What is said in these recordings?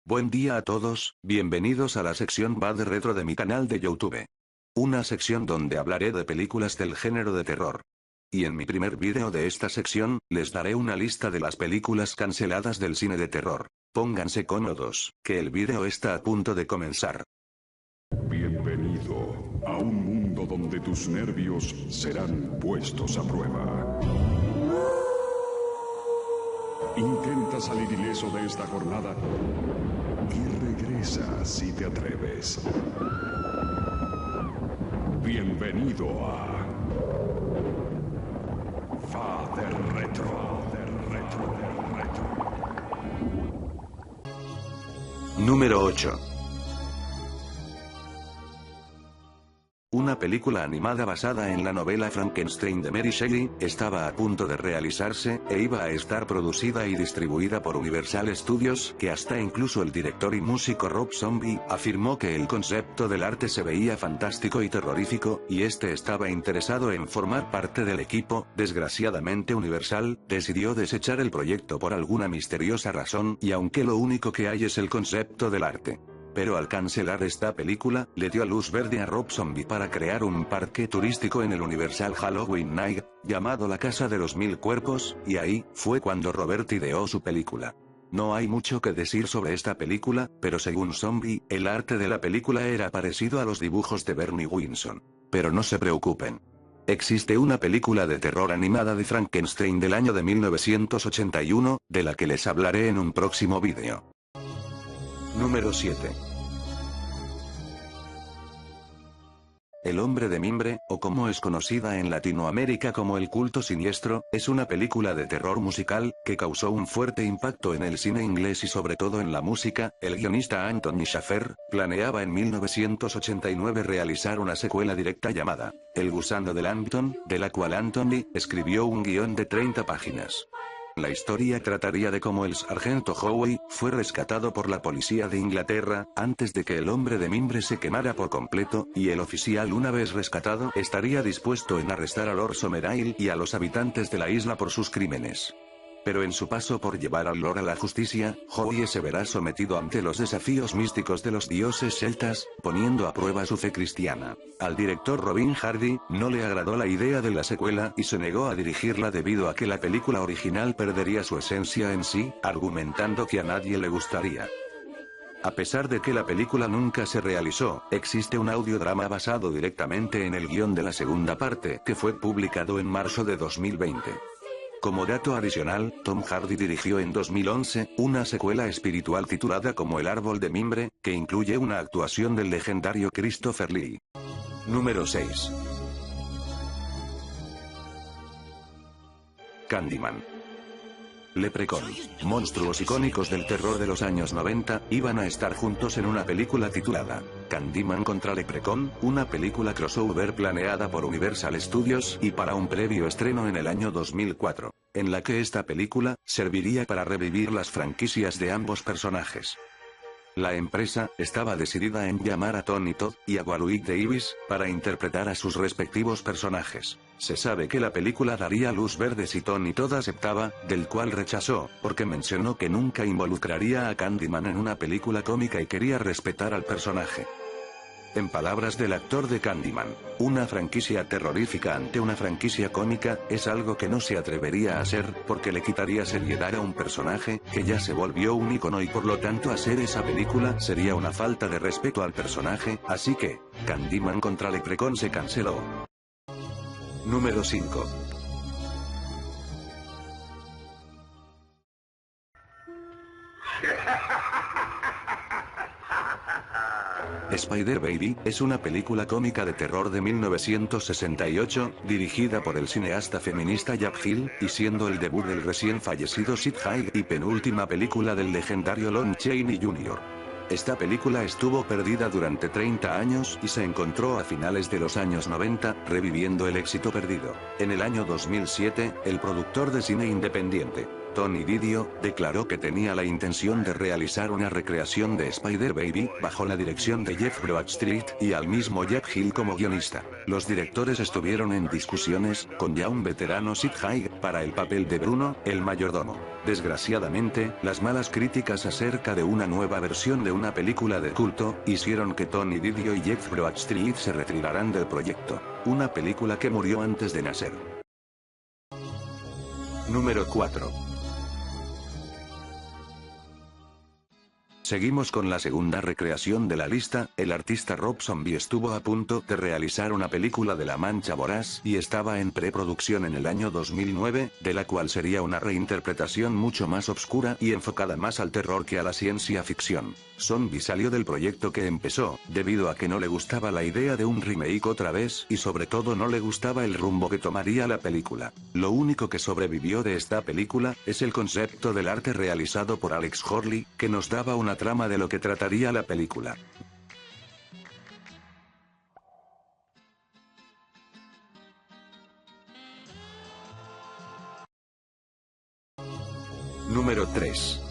Buen día a todos, bienvenidos a la sección Bad Retro de mi canal de YouTube. Una sección donde hablaré de películas del género de terror. Y en mi primer vídeo de esta sección, les daré una lista de las películas canceladas del cine de terror. Pónganse cómodos, que el vídeo está a punto de comenzar. Bienvenido a un mundo donde tus nervios serán puestos a prueba. Intenta salir ileso de esta jornada y regresa si te atreves. Bienvenido a Father Retro. Número 8. Una película animada basada en la novela Frankenstein de Mary Shelley, estaba a punto de realizarse, e iba a estar producida y distribuida por Universal Studios, que hasta incluso el director y músico Rob Zombie, afirmó que el concepto del arte se veía fantástico y terrorífico, y este estaba interesado en formar parte del equipo. Desgraciadamente Universal, decidió desechar el proyecto por alguna misteriosa razón, y aunque lo único que hay es el concepto del arte. Pero al cancelar esta película, le dio luz verde a Rob Zombie para crear un parque turístico en el Universal Halloween Night, llamado La Casa de los Mil Cuerpos, y ahí fue cuando Robert ideó su película. No hay mucho que decir sobre esta película, pero según Zombie, el arte de la película era parecido a los dibujos de Bernie Wrightson. Pero no se preocupen. Existe una película de terror animada de Frankenstein del año de 1981, de la que les hablaré en un próximo vídeo. Número 7. El Hombre de Mimbre, o como es conocida en Latinoamérica como El Culto Siniestro, es una película de terror musical, que causó un fuerte impacto en el cine inglés y sobre todo en la música. El guionista Anthony Shaffer, planeaba en 1989 realizar una secuela directa llamada El Gusano de Langton, de la cual Anthony escribió un guión de 30 páginas. La historia trataría de cómo el sargento Howe fue rescatado por la policía de Inglaterra, antes de que el Hombre de Mimbre se quemara por completo, y el oficial, una vez rescatado, estaría dispuesto en arrestar a Lord Summerisle y a los habitantes de la isla por sus crímenes. Pero en su paso por llevar al Lord a la justicia, Howe se verá sometido ante los desafíos místicos de los dioses celtas, poniendo a prueba su fe cristiana. Al director Robin Hardy, no le agradó la idea de la secuela y se negó a dirigirla debido a que la película original perdería su esencia en sí, argumentando que a nadie le gustaría. A pesar de que la película nunca se realizó, existe un audiodrama basado directamente en el guión de la segunda parte, que fue publicado en marzo de 2020. Como dato adicional, Tom Hardy dirigió en 2011, una secuela espiritual titulada como El Árbol de Mimbre, que incluye una actuación del legendario Christopher Lee. Número 6. Candyman. Leprechaun, monstruos icónicos del terror de los años 90, iban a estar juntos en una película titulada Candyman contra Leprechaun, una película crossover planeada por Universal Studios y para un previo estreno en el año 2004, en la que esta película serviría para revivir las franquicias de ambos personajes. La empresa estaba decidida en llamar a Tony Todd y a Warwick Davis para interpretar a sus respectivos personajes. Se sabe que la película daría luz verde si Tony Todd aceptaba, del cual rechazó, porque mencionó que nunca involucraría a Candyman en una película cómica y quería respetar al personaje. En palabras del actor de Candyman, una franquicia terrorífica ante una franquicia cómica, es algo que no se atrevería a hacer, porque le quitaría seriedad a un personaje, que ya se volvió un ícono y por lo tanto hacer esa película sería una falta de respeto al personaje, así que, Candyman contra Leprechaun se canceló. Número 5. Spider Baby, es una película cómica de terror de 1968, dirigida por el cineasta feminista Jack Hill, y siendo el debut del recién fallecido Sid Haig y penúltima película del legendario Lon Chaney Jr. Esta película estuvo perdida durante 30 años y se encontró a finales de los años 90, reviviendo el éxito perdido. En el año 2007, el productor de cine independiente Tony Didio, declaró que tenía la intención de realizar una recreación de Spider-Baby, bajo la dirección de Jeff Bradstreet y al mismo Jack Hill como guionista. Los directores estuvieron en discusiones, con ya un veterano Sid Haig, para el papel de Bruno, el mayordomo. Desgraciadamente, las malas críticas acerca de una nueva versión de una película de culto, hicieron que Tony Didio y Jeff Bradstreet se retiraran del proyecto. Una película que murió antes de nacer. Número 4. Seguimos con la segunda recreación de la lista. El artista Rob Zombie estuvo a punto de realizar una película de La Mancha Voraz y estaba en preproducción en el año 2009, de la cual sería una reinterpretación mucho más oscura y enfocada más al terror que a la ciencia ficción. Zombie salió del proyecto que empezó, debido a que no le gustaba la idea de un remake otra vez y sobre todo no le gustaba el rumbo que tomaría la película. Lo único que sobrevivió de esta película es el concepto del arte realizado por Alex Horley, que nos daba una trama de lo que trataría la película. Número 3.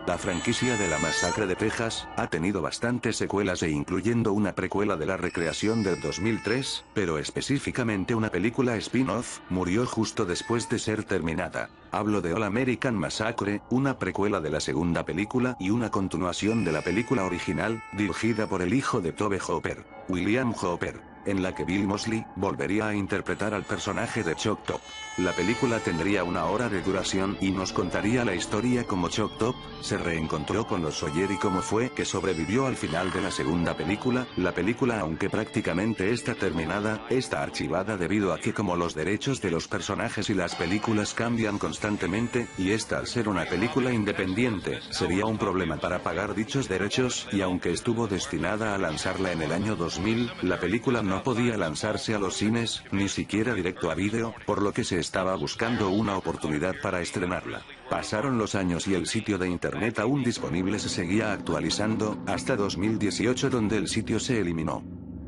La franquicia de La Masacre de Texas ha tenido bastantes secuelas incluyendo una precuela de la recreación del 2003, pero específicamente una película spin-off, murió justo después de ser terminada. Hablo de All American Massacre, una precuela de la segunda película y una continuación de la película original, dirigida por el hijo de Tobe Hooper, William Hooper, en la que Bill Moseley volvería a interpretar al personaje de Choc Top. La película tendría 1 hora de duración y nos contaría la historia como Choc Top se reencontró con los Sawyer y cómo fue que sobrevivió al final de la segunda película. La película, aunque prácticamente está terminada, está archivada debido a que como los derechos de los personajes y las películas cambian constantemente, y esta al ser una película independiente, sería un problema para pagar dichos derechos, y aunque estuvo destinada a lanzarla en el año 2000, la película no podía lanzarse a los cines, ni siquiera directo a vídeo, por lo que se estaba buscando una oportunidad para estrenarla. Pasaron los años y el sitio de internet aún disponible se seguía actualizando, hasta 2018 donde el sitio se eliminó.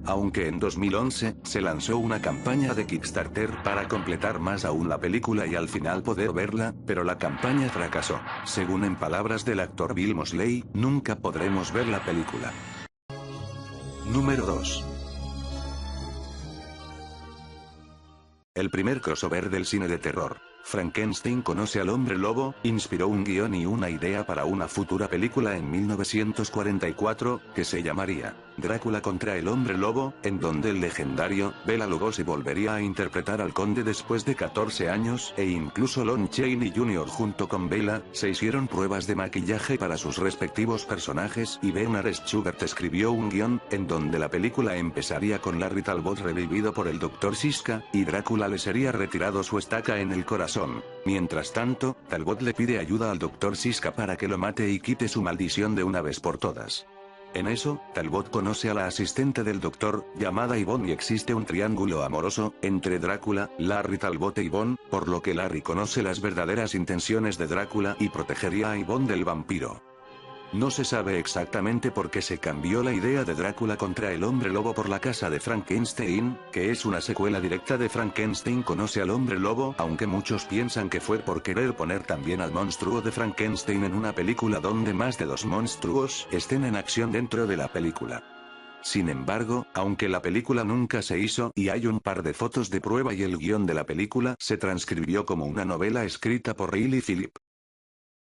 Aunque en 2011, se lanzó una campaña de Kickstarter para completar más aún la película y al final poder verla, pero la campaña fracasó. Según en palabras del actor Bill Moseley, nunca podremos ver la película. Número 2. El primer crossover del cine de terror. Frankenstein conoce al hombre lobo, inspiró un guión y una idea para una futura película en 1944, que se llamaría Drácula contra el hombre lobo, en donde el legendario Bela Lugosi volvería a interpretar al conde después de 14 años, e incluso Lon Chaney Jr. junto con Bela, se hicieron pruebas de maquillaje para sus respectivos personajes y Bernard Schubert escribió un guión, en donde la película empezaría con Larry Talbot revivido por el Dr. Siska, y Drácula le sería retirado su estaca en el corazón. Mientras tanto, Talbot le pide ayuda al Dr. Siska para que lo mate y quite su maldición de una vez por todas. En eso, Talbot conoce a la asistente del doctor, llamada Yvonne y existe un triángulo amoroso, entre Drácula, Larry Talbot e Yvonne, por lo que Larry conoce las verdaderas intenciones de Drácula y protegería a Yvonne del vampiro. No se sabe exactamente por qué se cambió la idea de Drácula contra el hombre lobo por La Casa de Frankenstein, que es una secuela directa de Frankenstein conoce al hombre lobo, aunque muchos piensan que fue por querer poner también al monstruo de Frankenstein en una película donde más de 2 monstruos estén en acción dentro de la película. Sin embargo, aunque la película nunca se hizo y hay un par de fotos de prueba y el guión de la película se transcribió como una novela escrita por Riley Phillip.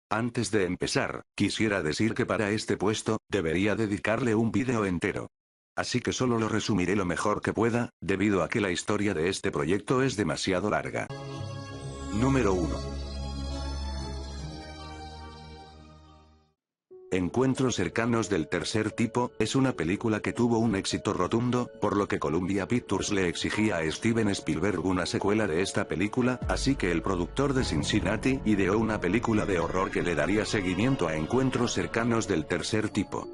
Antes de empezar, quisiera decir que para este puesto, debería dedicarle un vídeo entero. Así que solo lo resumiré lo mejor que pueda, debido a que la historia de este proyecto es demasiado larga. Número 1. Encuentros cercanos del tercer tipo, es una película que tuvo un éxito rotundo, por lo que Columbia Pictures le exigía a Steven Spielberg una secuela de esta película, así que el productor de Cincinnati ideó una película de horror que le daría seguimiento a Encuentros cercanos del tercer tipo.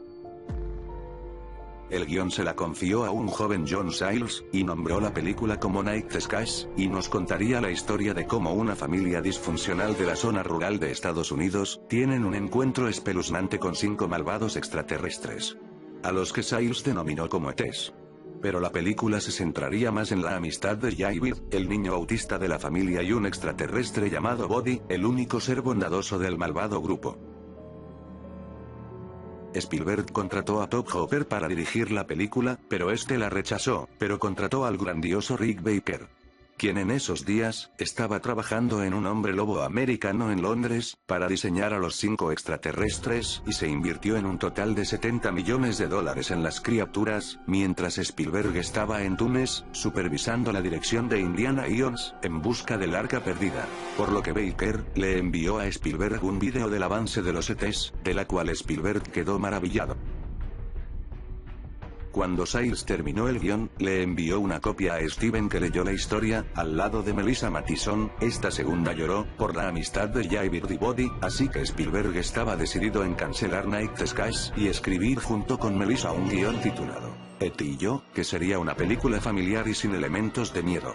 El guión se la confió a un joven John Sayles, y nombró la película como Night Skies, y nos contaría la historia de cómo una familia disfuncional de la zona rural de Estados Unidos, tienen un encuentro espeluznante con 5 malvados extraterrestres, a los que Sayles denominó como ETs. Pero la película se centraría más en la amistad de Javier, el niño autista de la familia, y un extraterrestre llamado Buddy, el único ser bondadoso del malvado grupo. Spielberg contrató a Tobe Hooper para dirigir la película, pero este la rechazó, pero contrató al grandioso Rick Baker, quien en esos días, estaba trabajando en un hombre lobo americano en Londres, para diseñar a los 5 extraterrestres, y se invirtió en un total de $70 millones en las criaturas, mientras Spielberg estaba en Túnez, supervisando la dirección de Indiana Jones, en busca del arca perdida. Por lo que Baker, le envió a Spielberg un vídeo del avance de los ETs, de la cual Spielberg quedó maravillado. Cuando Sayles terminó el guión, le envió una copia a Steven, que leyó la historia, al lado de Melissa Mathison. Esta segunda lloró, por la amistad de Javier y Buddy, así que Spielberg estaba decidido en cancelar Night Skies, y escribir junto con Melissa un guión titulado E.T. y yo, que sería una película familiar y sin elementos de miedo.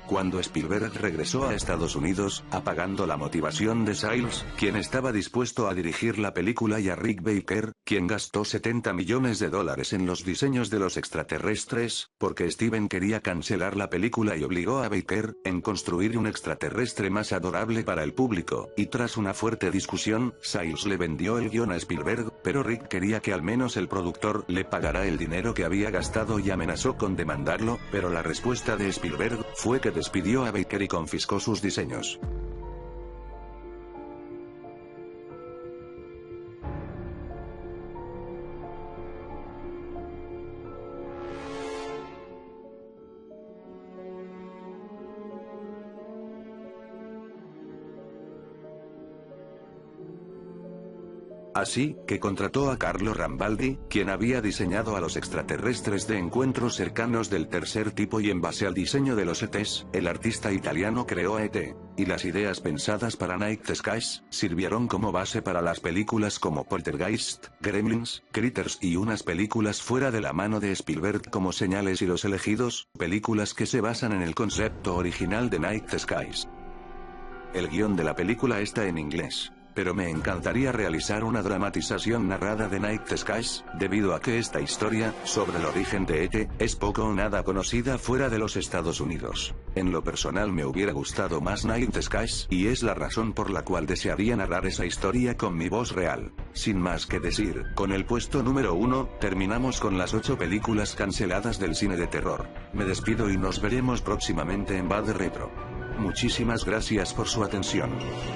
Cuando Spielberg regresó a Estados Unidos, apagando la motivación de Sayles, quien estaba dispuesto a dirigir la película, y a Rick Baker, quien gastó $70 millones en los diseños de los extraterrestres, porque Steven quería cancelar la película, y obligó a Baker, en construir un extraterrestre más adorable para el público, y tras una fuerte discusión, Sayles le vendió el guión a Spielberg, pero Rick quería que al menos el productor le pagara el dinero que había gastado y amenazó con demandarlo, pero la respuesta de Spielberg fue que despidió a Baker y confiscó sus diseños. Así que contrató a Carlo Rambaldi, quien había diseñado a los extraterrestres de encuentros cercanos del tercer tipo, y en base al diseño de los ETs, el artista italiano creó a ET. Y las ideas pensadas para Night Skies, sirvieron como base para las películas como Poltergeist, Gremlins, Critters y unas películas fuera de la mano de Spielberg como Señales y Los Elegidos, películas que se basan en el concepto original de Night Skies. El guión de la película está en inglés, pero me encantaría realizar una dramatización narrada de Night Skies, debido a que esta historia, sobre el origen de ET, es poco o nada conocida fuera de los Estados Unidos. En lo personal me hubiera gustado más Night Skies, y es la razón por la cual desearía narrar esa historia con mi voz real. Sin más que decir, con el puesto número 1, terminamos con las 8 películas canceladas del cine de terror. Me despido y nos veremos próximamente en Bad Retro. Muchísimas gracias por su atención.